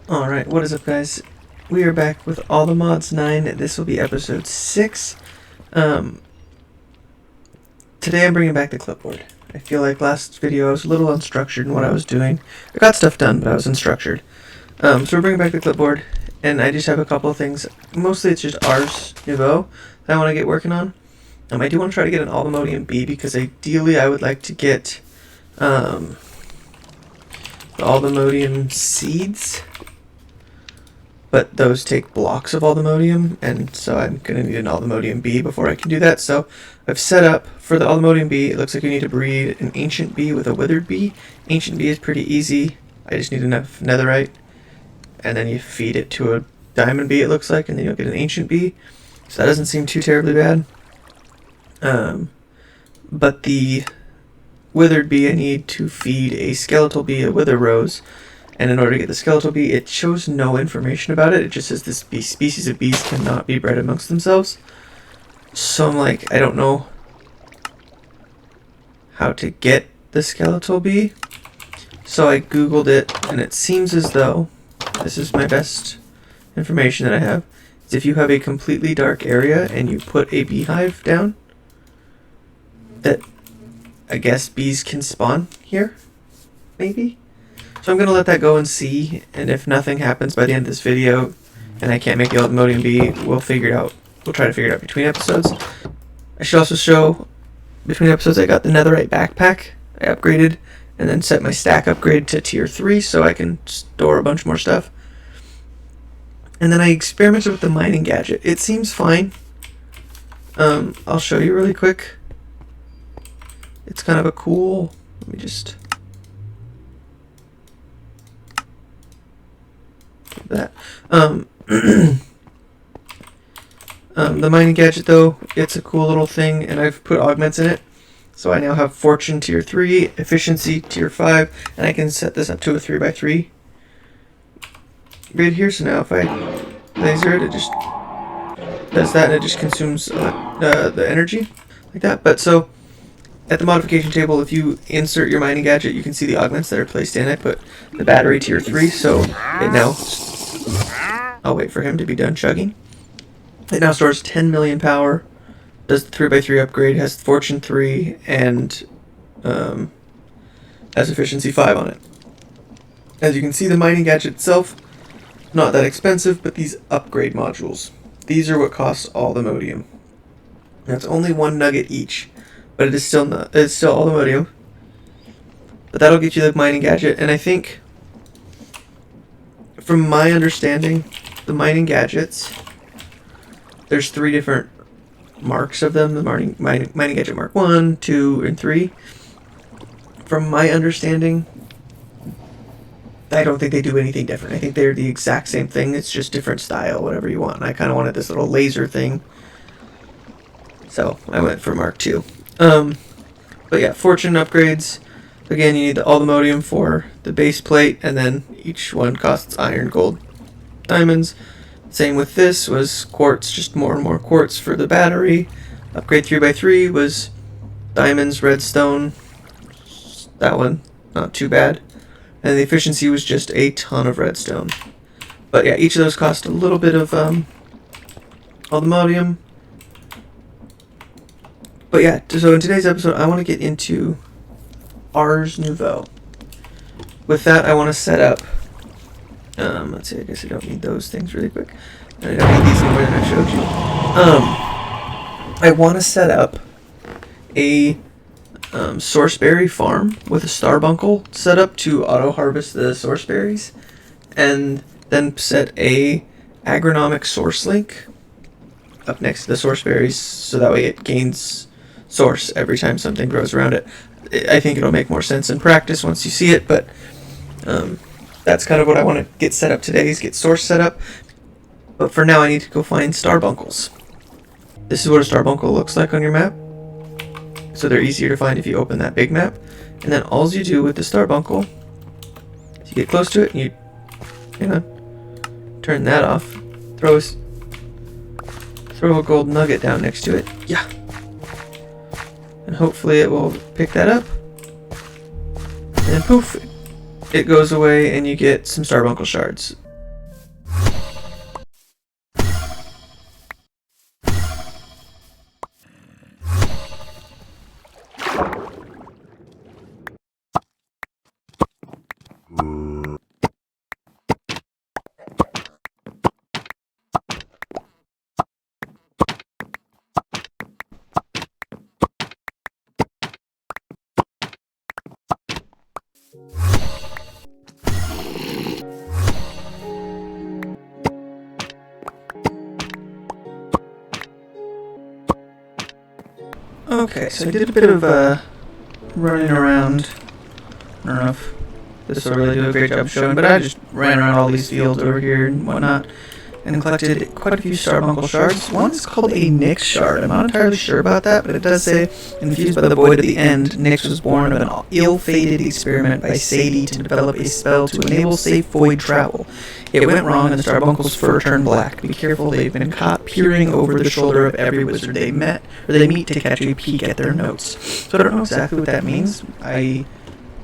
Alright, what is up guys? We are back with AllTheMods 9. This will be episode 6. Today I'm bringing back the clipboard. I feel like last video I was a little unstructured in what I was doing. I got stuff done, but I was unstructured. So we're bringing back the clipboard, and I just have a couple of things. Mostly it's just Ars Nouveau that I want to get working on. I do want to try to get an AllTheModium B, because ideally I would like to get the AllTheModium seeds. But those take blocks of AllTheModium, and so I'm going to need an AllTheModium B before I can do that. So I've set up for the AllTheModium B. It looks like you need to breed an Ancient Bee with a Withered Bee. Ancient Bee is pretty easy. I just need enough netherite, and then you feed it to a Diamond Bee, it looks like, and then you'll get an Ancient Bee. So that doesn't seem too terribly bad. But the Withered Bee, I need to feed a Skeletal Bee a Wither Rose. And in order to get the Skeletal Bee, it shows no information about it. It just says this species of bees cannot be bred amongst themselves. So I'm like, I don't know how to get the Skeletal Bee. So I googled it, and it seems as though, this is my best information that I have, is if you have a completely dark area and you put a beehive down, that I guess bees can spawn here, maybe? So I'm going to let that go and see, and if nothing happens by the end of this video, and I can't make the AllTheModium B, we'll figure it out. We'll try to figure it out between episodes. I should also show, between episodes, I got the netherite backpack. I upgraded, and then set my stack upgrade to tier 3, so I can store a bunch more stuff. And then I experimented with the mining gadget. It seems fine. I'll show you really quick. It's kind of a cool, let me just... that. The mining gadget, though, it's a cool little thing, and I've put augments in it. So I now have Fortune tier 3, Efficiency tier 5, and I can set this up to a 3x3 grid here. So now if I laser it, it just does that, and it just consumes the energy like that. But so at the modification table, if you insert your mining gadget, you can see the augments that are placed in. I put the battery tier 3, so it now... I'll wait for him to be done chugging. It now stores 10 million power, does the 3x3 upgrade, has Fortune 3, and has Efficiency 5 on it. As you can see, the mining gadget itself, not that expensive, but these upgrade modules, these are what costs AllTheModium. That's only 1 nugget each, but it's still AllTheModium. But that'll get you the mining gadget, and I think, from my understanding, the mining gadgets, there's 3 different marks of them. The mining gadget mark 1, 2, and 3. From my understanding, I don't think they do anything different. I think they're the exact same thing. It's just different style, whatever you want. And I kind of wanted this little laser thing, so I went for mark 2. But yeah, Fortune upgrades. Again, you need the AllTheModium for the base plate, and then each one costs iron, gold, diamonds. Same with this, was quartz, just more and more quartz for the battery. Upgrade 3x3 was diamonds, redstone. That one, not too bad. And the efficiency was just a ton of redstone. But yeah, each of those cost a little bit of AllTheModium. But yeah, so in today's episode, I want to get into Ars Nouveau. With that, I want to set up, let's see, I guess I don't need those things really quick. And I don't need these anymore that I showed you. I want to set up a sourceberry farm with a starbuncle set up to auto-harvest the sourceberries, and then set a agronomic source link up next to the sourceberries, so that way it gains source every time something grows around it. I think it'll make more sense in practice once you see it, but that's kind of what I want to get set up today, is get source set up. But for now, I need to go find starbuncles. This is what a starbuncle looks like on your map. So they're easier to find if you open that big map. And then all you do with the starbuncle is you get close to it and you, hang on, turn that off, throw a gold nugget down next to it. Yeah. And hopefully it will pick that up. And then poof, it goes away and you get some starbuncle shards. Okay, so I did a bit of running around. I don't know if this will really do a great job showing, but I just ran around all these fields over here and whatnot, and collected quite a few starbuncle shards. One is called a Nyx shard. I'm not entirely sure about that, but it does say, infused by the void at the end, Nyx was born of an ill-fated experiment by Sadie to develop a spell to enable safe void travel. It went wrong and the starbuncle's fur turned black. Be careful, they've been caught peering over the shoulder of every wizard they meet to catch a peek at their notes. So I don't know exactly what that means. I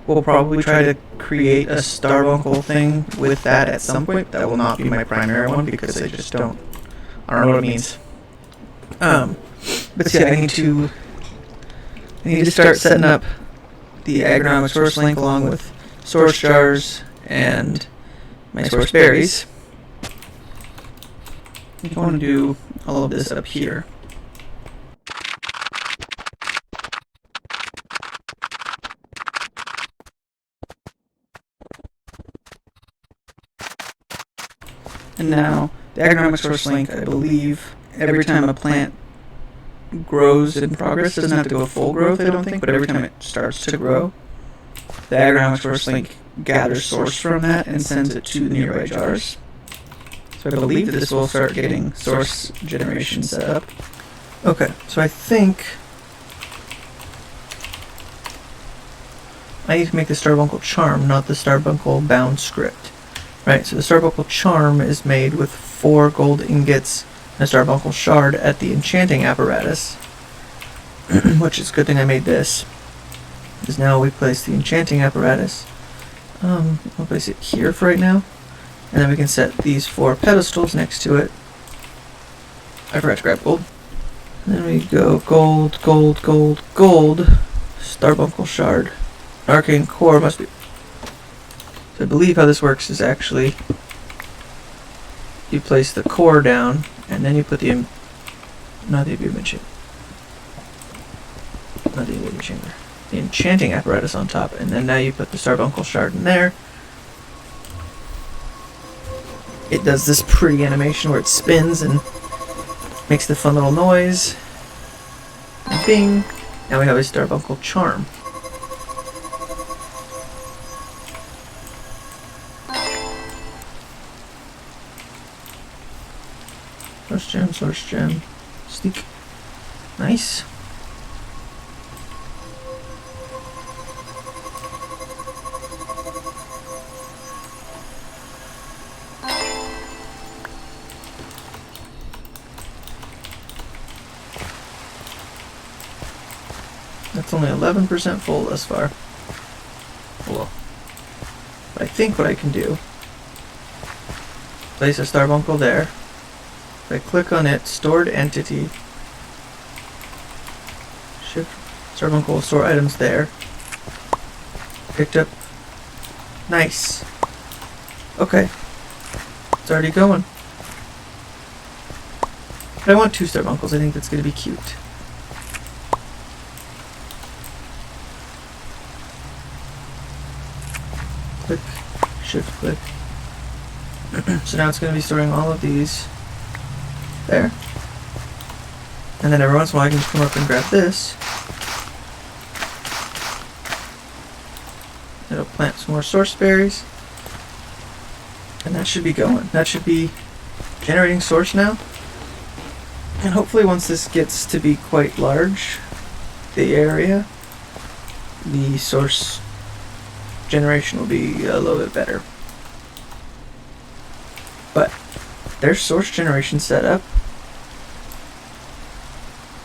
will probably try to create a starbuncle thing with that at some point. That will not be my primary one because I don't know what it means. But yeah, I need to start setting up the agronomic source link along with source jars and my source berries. I want to do all of this up here. And now, the agronomic source link, I believe, every time a plant grows in progress, doesn't have to go full growth, I don't think, but every time it starts to grow, the agronomic source link gathers source from that and sends it to the nearby jars. So I believe that this will start getting source generation set up. Okay, so I think I need to make the starbuncle charm, not the starbuncle bound script. Right, so the starbuncle charm is made with 4 gold ingots and a starbuncle shard at the enchanting apparatus, which is a good thing I made this, because now we place the enchanting apparatus. I'll place it here for right now, and then we can set these 4 pedestals next to it. I forgot to grab gold. And then we go gold, gold, gold, gold, starbuncle shard. Arcane core must be... So I believe how this works is actually you place the core down, and then you put the enchanting apparatus on top, and then now you put the starbuncle shard in there. It does this pretty animation where it spins and makes the fun little noise. And bing! Now we have a starbuncle charm. Source gem, stick. Nice. That's only 11% full thus far. Well, but I think what I can do, place a starbuncle there. If I click on it, stored entity, shift starbuncle, store items there. Picked up. Nice. Okay. It's already going. But I want 2 starbuncles. I think that's going to be cute. Click, shift click. So now it's going to be storing all of these there. And then every once in a while I can just come up and grab this. It'll plant some more source berries. And that should be going. That should be generating source now. And hopefully once this gets to be quite large, the area, the source generation will be a little bit better. But there's source generation set up.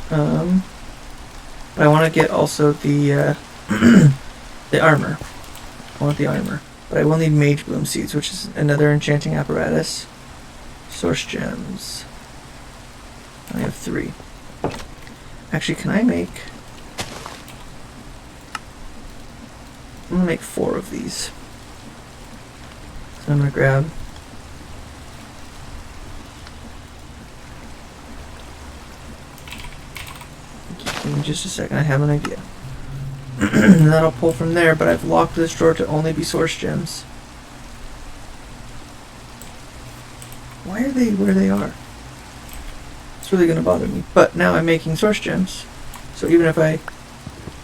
But I want to get also the the armor. I want the armor. But I will need mage bloom seeds, which is another enchanting apparatus. Source gems. I have 3. Actually, can I make... I'm going to make 4 of these. So I'm going to grab... Give me just a second, I have an idea. And that'll pull from there, but I've locked this drawer to only be source gems. Why are they where they are? It's really going to bother me. But now I'm making source gems. So even if I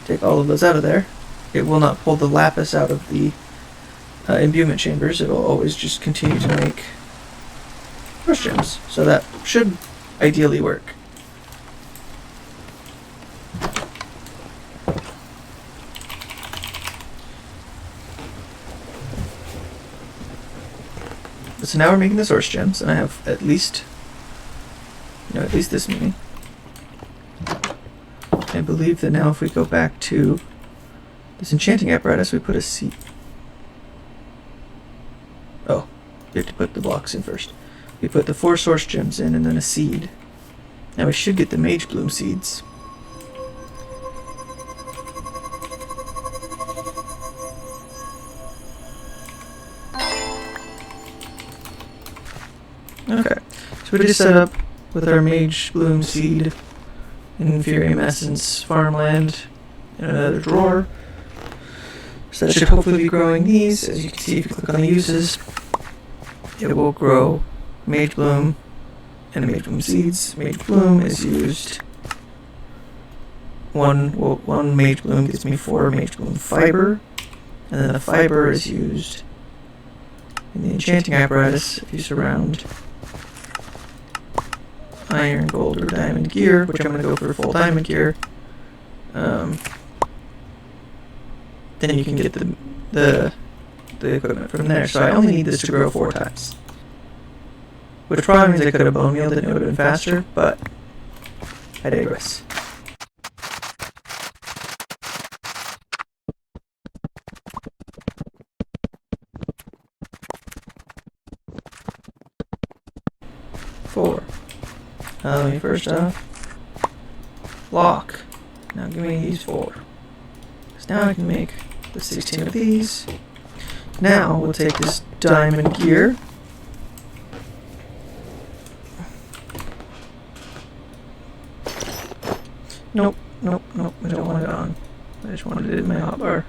take all of those out of there, it will not pull the lapis out of the imbuement chambers. It will always just continue to make source gems. So that should ideally work. So now we're making the source gems, and I have at least this many. I believe that now if we go back to this enchanting apparatus, we put a seed. Oh, we have to put the blocks in first. We put the 4 source gems in and then a seed. Now we should get the mage bloom seeds. Okay, so we just set up with our mage bloom seed, Inferium Essence, farmland, in another drawer. So that should hopefully be growing these. As you can see, if you click on the uses, it will grow mage bloom and mage bloom seeds. Mage bloom is used. One mage bloom gives me 4 mage bloom fiber, and then the fiber is used in the enchanting apparatus if you surround iron, gold, or diamond gear, which I'm going to go for full diamond gear. Then you can get the equipment from there. So I only need this to grow 4 times. Which probably means I could have bone mealed it and it would have been faster, but I digress. Let me first lock. Now give me these 4. So now I can make the 16 of these. Now we'll take this diamond gear. Nope, I don't want it on. I just wanted it in my hotbar.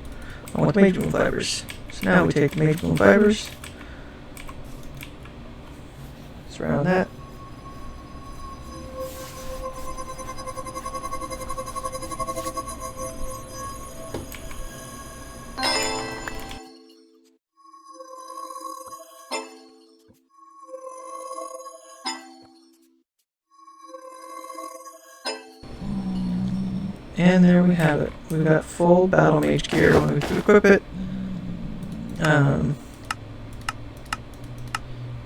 I want the mage bloom fibers. So now we take the mage bloom fibers. Surround that. And there we have it. We've got full battle mage gear when we equip it. You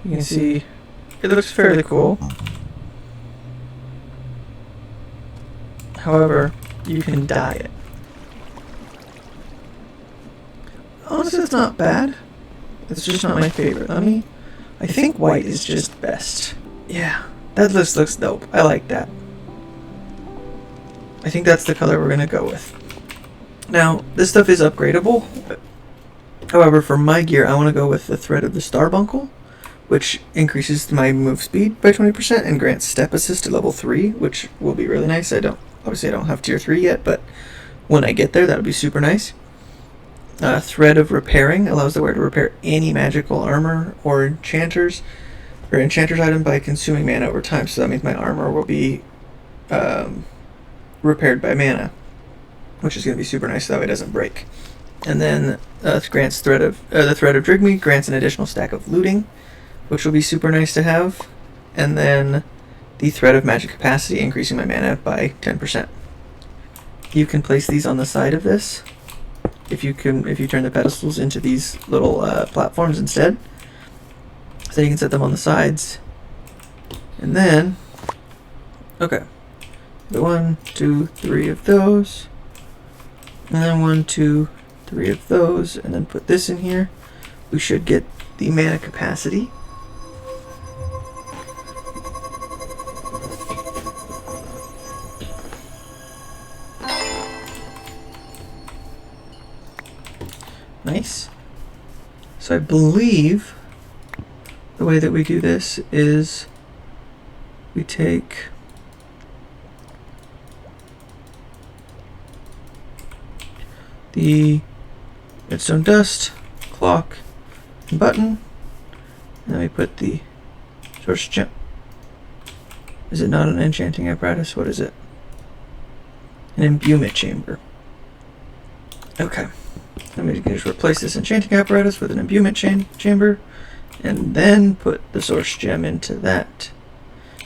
can see it looks fairly cool. However, you can dye it. Honestly, it's not bad. It's just not my favorite. I think white is just best. Yeah, that looks dope. I like that. I think that's the color we're going to go with. Now, this stuff is upgradable. However, for my gear, I want to go with the thread of the starbuncle, which increases my move speed by 20% and grants step assist to level 3, which will be really nice. Obviously I don't have tier 3 yet, but when I get there, that'll be super nice. Thread of repairing allows the wearer to repair any magical armor or enchanter's item by consuming mana over time. So that means my armor will be repaired by mana, which is going to be super nice so that way it doesn't break. And then grants the thread of Drigme grants an additional stack of looting, which will be super nice to have. And then the thread of magic capacity, increasing my mana by 10%. You can place these on the side of this if you turn the pedestals into these little platforms instead. So you can set them on the sides. And then, okay, the 1, 2, 3 of those, and then 1, 2, 3 of those, and then put this in here. We should get the mana capacity. Nice. So I believe the way that we do this is we take the redstone dust, clock, and button. And then we put the source gem. Is it not an enchanting apparatus? What is it? An imbuement chamber. Okay. Let me just replace this enchanting apparatus with an imbuement chamber, and then put the source gem into that.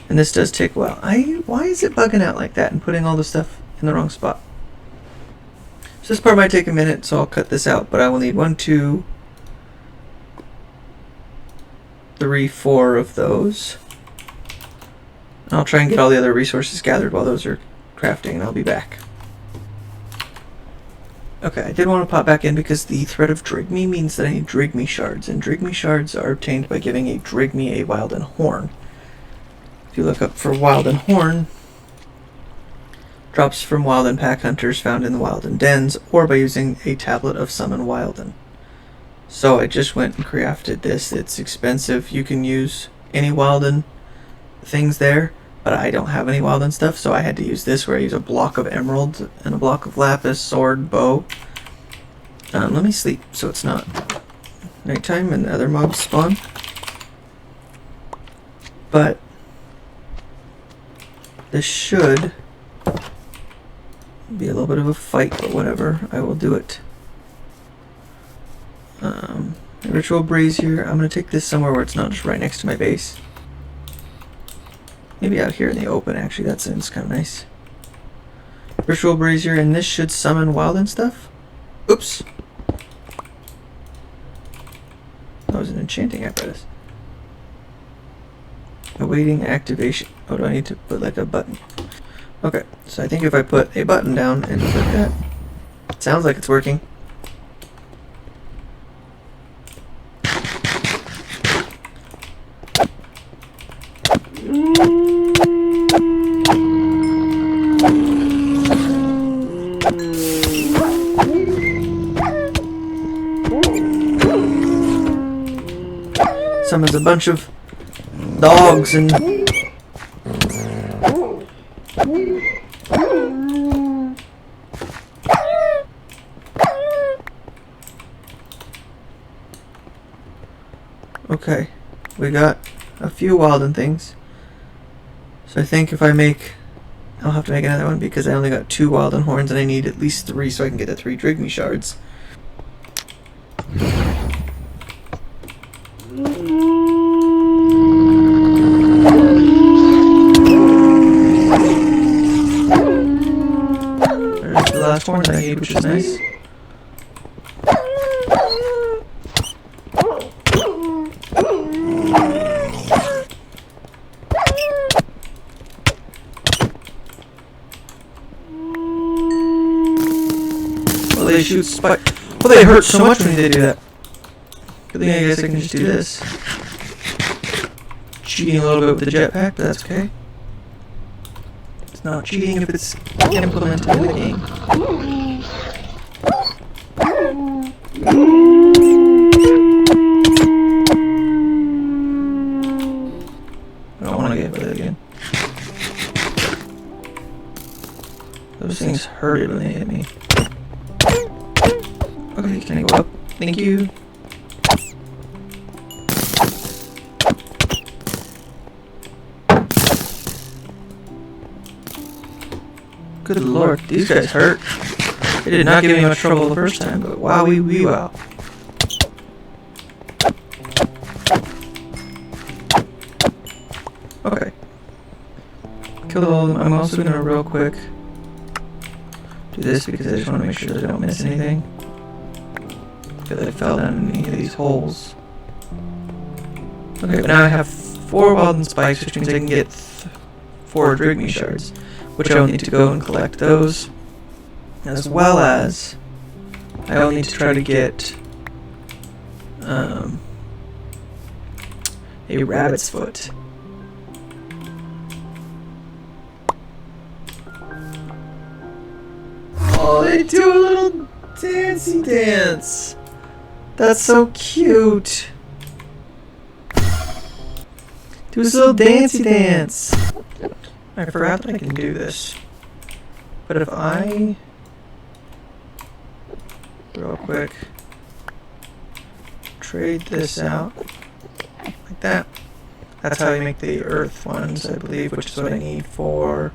And this does take a while. Why is it bugging out like that and putting all the stuff in the wrong spot? So this part might take a minute, so I'll cut this out, but I will need 1, 2, 3, 4 of those. And I'll try and get all the other resources gathered while those are crafting, and I'll be back. Okay, I did want to pop back in because the thread of Drigme means that I need Drigme shards, and Drigme shards are obtained by giving a Drigme a Wilden horn. If you look up for Wilden horn, drops from Wilden pack hunters found in the Wilden dens, or by using a tablet of Summon Wilden. So I just went and crafted this. It's expensive. You can use any Wilden things there, but I don't have any Wilden stuff, so I had to use this where I use a block of emerald and a block of lapis, sword, bow. Let me sleep so it's not nighttime and other mobs spawn. But this should be a little bit of a fight, but whatever, I will do it. Ritual brazier, I'm going to take this somewhere where it's not just right next to my base. Maybe out here in the open, actually. That sounds kind of nice. Ritual brazier, and this should summon Wilden stuff. Oops. That was an enchanting apparatus. Awaiting activation. Oh, do I need to put like a button? Okay, so I think if I put a button down and click that, it sounds like it's working. Summons a bunch of dogs and okay, we got a few Wilden things. So I think if I make, I'll have to make another one because I only got 2 Wilden horns and I need at least 3 so I can get the 3 Drigme shards. There's the last horn that I need, which is nice. They shoot spike. Well, they hurt so much when they do that. Good thing I guess I can just do this. Cheating a little bit with the jetpack, but that's okay. It's not cheating if it's implemented in the game. I don't want to get hit with it again. Those things hurted when they hit me. Okay, can I go up? Thank you. Good lord, these guys hurt. They did not give me much trouble the first time, but wowie wee wow. Okay. Killed all of them. I'm also gonna real quick do this because I just want to make sure that I don't miss anything. Because I fell down in any of these holes. Okay, but now I have 4 Wilden spikes, which means I can get 4 Drigme shards, which I will need to go and collect those, as well as I will need to try to get a rabbit's foot. Oh, they do a little dancey dance. That's so cute. Do this little dancey dance. I forgot that I can do this. But if I real quick. Trade this out. Like that. That's how you make the earth ones, I believe, which is what I need for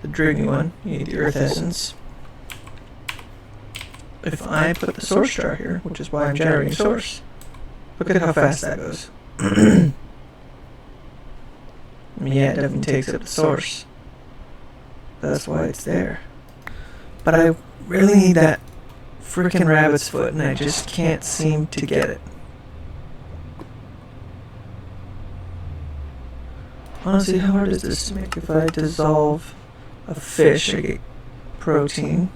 the dreamy one. You need the earth essence. If I put the source jar here, which is why I'm generating source, look at how fast that goes. Yeah, it definitely takes up the source. That's why it's there. But I really need that frickin' rabbit's foot, and I just can't seem to get it. Honestly, how hard is this to make? If I dissolve a fish, I get protein.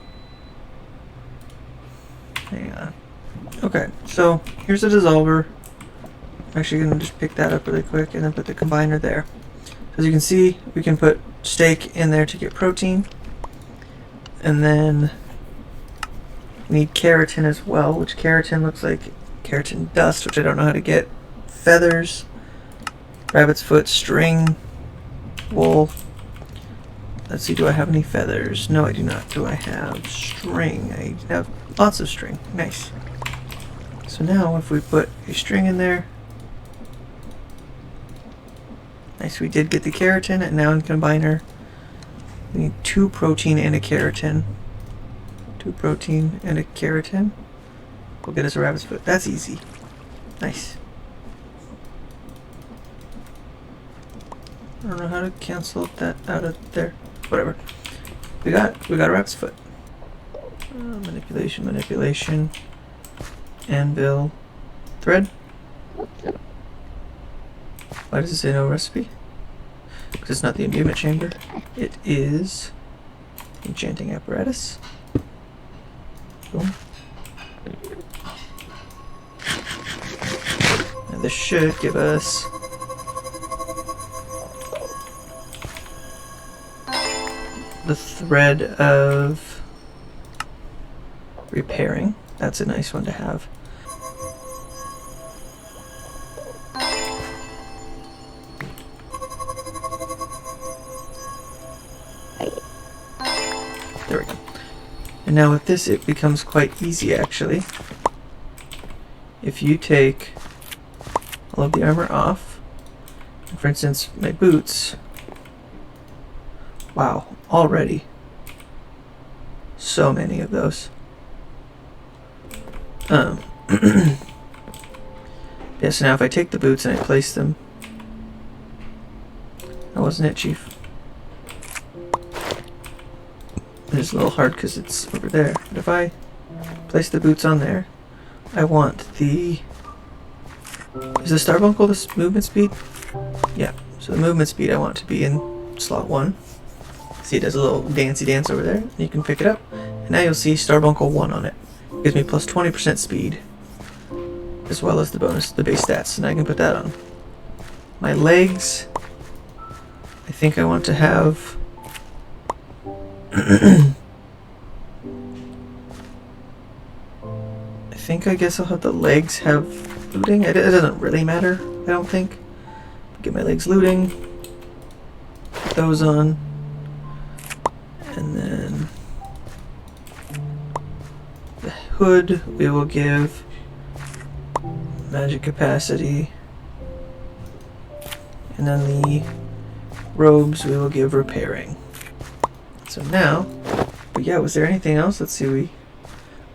Hang on. Okay, so here's the dissolver. I'm actually going to just pick that up really quick and then put the combiner there. As you can see, we can put steak in there to get protein. And then we need keratin as well, which keratin looks like keratin dust, which I don't know how to get. Feathers, rabbit's foot, string, wool. Let's see, do I have any feathers? No, I do not. Do I have string? I have lots of string. Nice. So now if we put a string in there. Nice, we did get the keratin, and now in combiner, we need 2 protein and a keratin. 2 protein and a keratin. We'll get us a rabbit's foot. That's easy. Nice. I don't know how to cancel that out of there. Whatever. We got a rabbit's foot. Manipulation. Anvil. Thread. Why does it say no recipe? Because it's not the imbuement chamber. It is enchanting apparatus. Boom. And this should give us the thread of repairing. That's a nice one to have. There we go. And now with this, it becomes quite easy, actually. If you take all of the armor off, for instance, my boots, wow, already so many of those. Yeah, so now if I take the boots and I place them, that wasn't it, Chief. It's a little hard because it's over there. But if I place the boots on there, I want the... Is the starbuncle this movement speed? Yeah, so the movement speed I want to be in slot 1. See, it does a little dancey dance over there. And you can pick it up. And now you'll see starbuncle 1 on it. It gives me plus 20% speed, as well as the bonus, the base stats. And I can put that on. My legs, I think I want to have... I guess I'll have the legs have looting. It doesn't really matter, I don't think. Get my legs looting. Put those on. And then the hood we will give magic capacity. And then the robes we will give repairing. So now, but yeah, was there anything else? Let's see,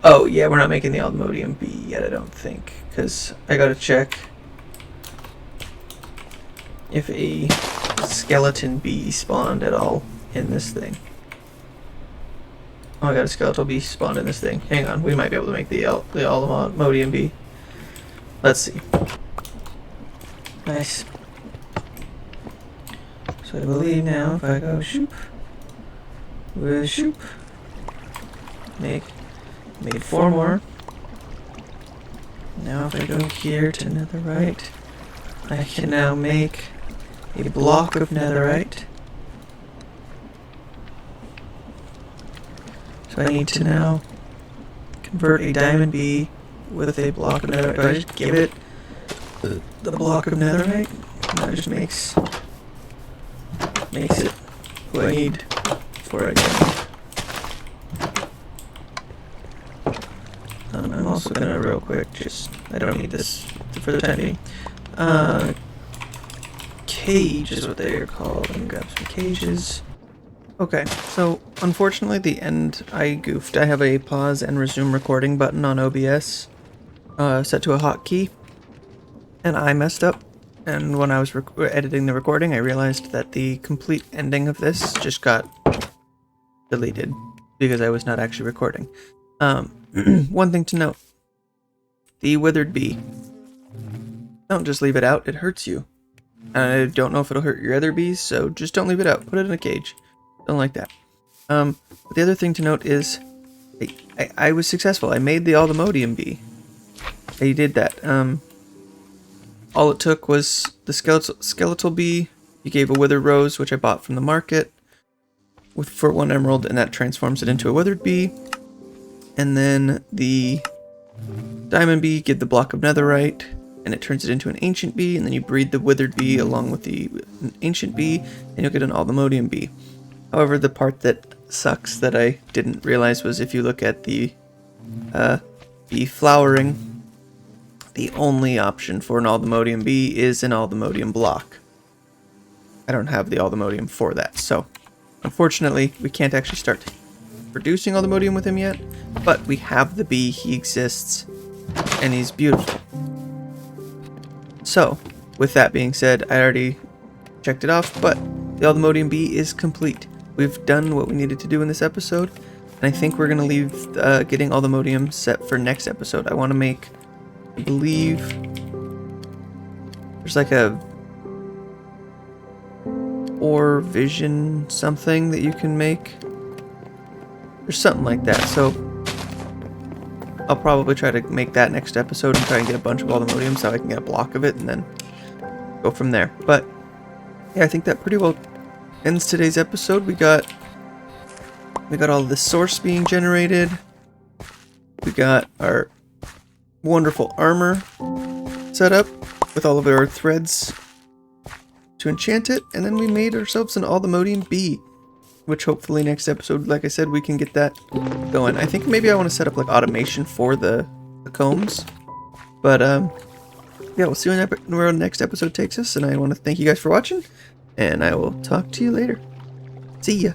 oh yeah, we're not making the AllTheModium bee yet, I don't think, because I gotta check if a skeleton bee spawned at all in this thing. Oh, I got a skeletal bee spawned in this thing. Hang on, we might be able to make the AllTheModium bee. Let's see. Nice. So I believe now if I go shoop, with shoop, made 4 more. Now if I go here to netherite, I can now make a block of netherite. So I need to now convert a diamond bee with a block of netherite. Do I just give it the block of netherite? And that just makes it what I need for it. I'm also gonna real quick, I don't need this for the time being. Cage is what they are called. Let me grab some cages. Okay, so unfortunately I goofed. I have a pause and resume recording button on OBS set to a hotkey, and I messed up. And when I was editing the recording, I realized that the complete ending of this just got deleted because I was not actually recording. One thing to note, the withered bee. Don't just leave it out, it hurts you. I don't know if it'll hurt your other bees, so just don't leave it out. Put it in a cage. Don't like that. But the other thing to note is I was successful. I made the AllTheModium bee. I did that. All it took was the skeletal bee. You gave a withered rose, which I bought from the market for 1 emerald, and that transforms it into a withered bee. And then the diamond bee, give the block of netherite, and it turns it into an ancient bee, and then you breed the withered bee along with the ancient bee, and you'll get an AllTheModium bee. However, the part that sucks that I didn't realize was if you look at the bee flowering, the only option for an AllTheModium bee is an AllTheModium block. I don't have the AllTheModium for that, so unfortunately we can't actually start producing AllTheModium with him yet, but we have the bee, he exists, and he's beautiful. So, with that being said, I already checked it off, but the AllTheModium bee is complete. We've done what we needed to do in this episode, and I think we're going to leave getting AllTheModium set for next episode. I want to make, I believe, there's like a or vision something that you can make. There's something like that, so I'll probably try to make that next episode and try and get a bunch of AllTheModium so I can get a block of it and then go from there. But yeah, I think that pretty well ends today's episode. We got all the source being generated. We got our wonderful armor set up with all of our threads to enchant it, and then we made ourselves an AllTheModium bee, which hopefully next episode, like I said, we can get that going. I think maybe I want to set up like automation for the combs. But yeah, we'll see where the next episode takes us, and I want to thank you guys for watching, and I will talk to you later. See ya!